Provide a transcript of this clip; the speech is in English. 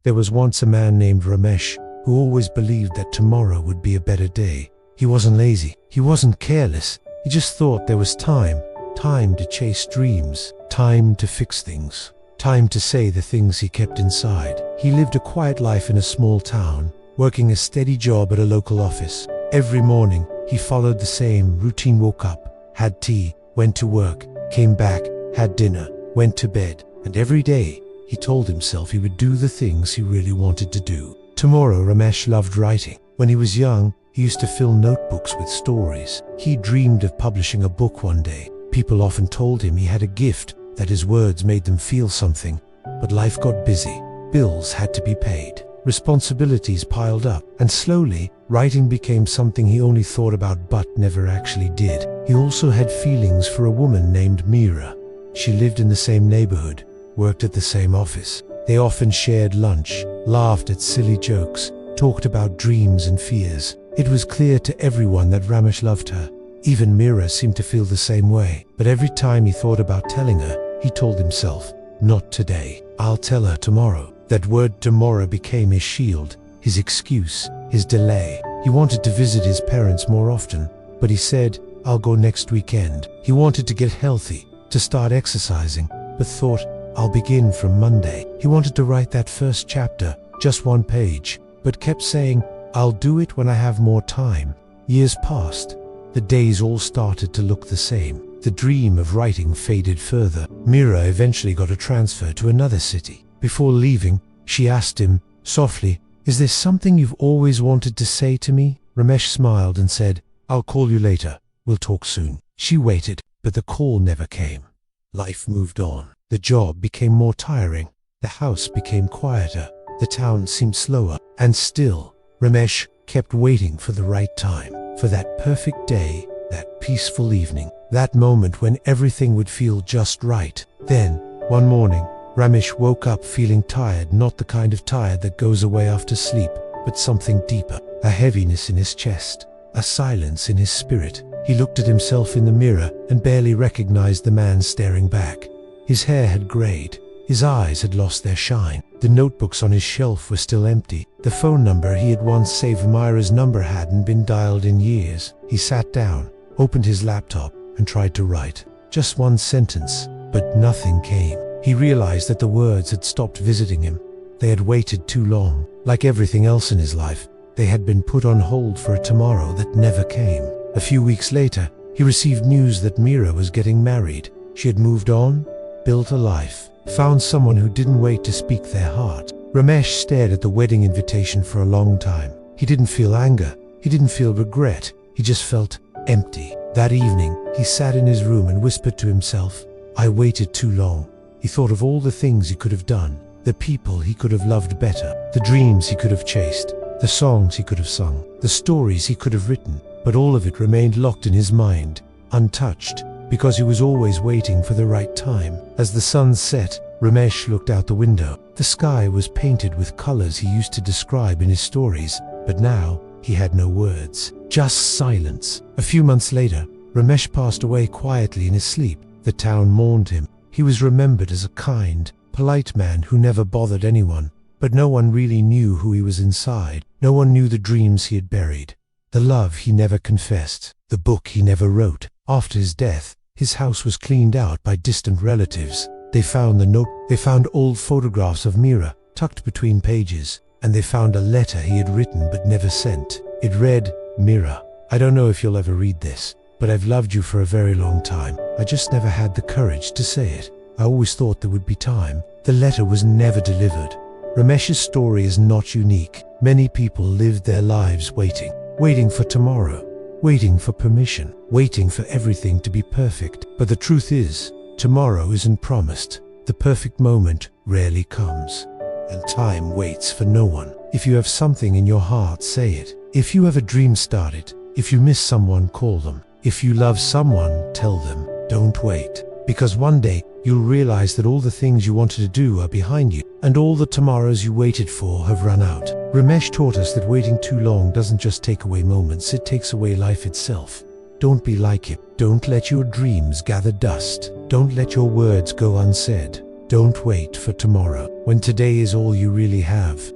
There was once a man named Ramesh who always believed that tomorrow would be a better day. He wasn't lazy, he wasn't careless, he just thought there was time to chase dreams, time to fix things, time to say the things he kept inside. He lived a quiet life in a small town, working a steady job at a local office. Every morning, he followed the same routine: woke up, had tea, went to work, came back, had dinner, went to bed, and every day, he told himself he would do the things he really wanted to do. Tomorrow, Ramesh loved writing. When he was young, he used to fill notebooks with stories. He dreamed of publishing a book one day. People often told him he had a gift, that his words made them feel something. But life got busy. Bills had to be paid. Responsibilities piled up, and slowly, writing became something he only thought about but never actually did. He also had feelings for a woman named Meera. She lived in the same neighborhood, worked at the same office. They often shared lunch, laughed at silly jokes, talked about dreams and fears. It was clear to everyone that Ramesh loved her. Even Meera seemed to feel the same way. But every time he thought about telling her, he told himself, "Not today. I'll tell her tomorrow." That word tomorrow became his shield, his excuse, his delay. He wanted to visit his parents more often, but he said, "I'll go next weekend." He wanted to get healthy, to start exercising, but thought, "I'll begin from Monday." He wanted to write that first chapter, just one page, but kept saying, "I'll do it when I have more time." Years passed. The days all started to look the same. The dream of writing faded further. Meera eventually got a transfer to another city. Before leaving, she asked him, softly, "Is there something you've always wanted to say to me?" Ramesh smiled and said, "I'll call you later. We'll talk soon." She waited, but the call never came. Life moved on. The job became more tiring. The house became quieter. The town seemed slower. And still, Ramesh kept waiting for the right time, for that perfect day, that peaceful evening, that moment when everything would feel just right. Then, one morning, Ramesh woke up feeling tired, not the kind of tired that goes away after sleep, but something deeper, a heaviness in his chest, a silence in his spirit. He looked at himself in the mirror and barely recognized the man staring back. His hair had grayed. His eyes had lost their shine. The notebooks on his shelf were still empty. The phone number he had once saved, Meera's number, hadn't been dialed in years. He sat down, opened his laptop, and tried to write. Just one sentence, but nothing came. He realized that the words had stopped visiting him. They had waited too long. Like everything else in his life, they had been put on hold for a tomorrow that never came. A few weeks later, he received news that Meera was getting married. She had moved on, built a life, found someone who didn't wait to speak their heart. Ramesh stared at the wedding invitation for a long time. He didn't feel anger. He didn't feel regret. He just felt empty. That evening, he sat in his room and whispered to himself, "I waited too long." He thought of all the things he could have done, the people he could have loved better, the dreams he could have chased, the songs he could have sung, the stories he could have written, but all of it remained locked in his mind, untouched, because he was always waiting for the right time. As the sun set, Ramesh looked out the window. The sky was painted with colors he used to describe in his stories, but now he had no words, just silence. A few months later, Ramesh passed away quietly in his sleep. The town mourned him. He was remembered as a kind, polite man who never bothered anyone, but no one really knew who he was inside. No one knew the dreams he had buried, the love he never confessed, the book he never wrote. After his death, his house was cleaned out by distant relatives. They found the note. They found old photographs of Meera tucked between pages, and they found a letter he had written but never sent. It read, "Meera, I don't know if you'll ever read this, but I've loved you for a very long time. I just never had the courage to say it. I always thought there would be time." The letter was never delivered. Ramesh's story is not unique. Many people lived their lives waiting for tomorrow, waiting for permission, waiting for everything to be perfect. But the truth is, tomorrow isn't promised. The perfect moment rarely comes. And time waits for no one. If you have something in your heart, say it. If you have a dream, start it. If you miss someone, call them. If you love someone, tell them. Don't wait. Because one day, you'll realize that all the things you wanted to do are behind you, and all the tomorrows you waited for have run out. Ramesh taught us that waiting too long doesn't just take away moments, it takes away life itself. Don't be like him. Don't let your dreams gather dust. Don't let your words go unsaid. Don't wait for tomorrow, when today is all you really have.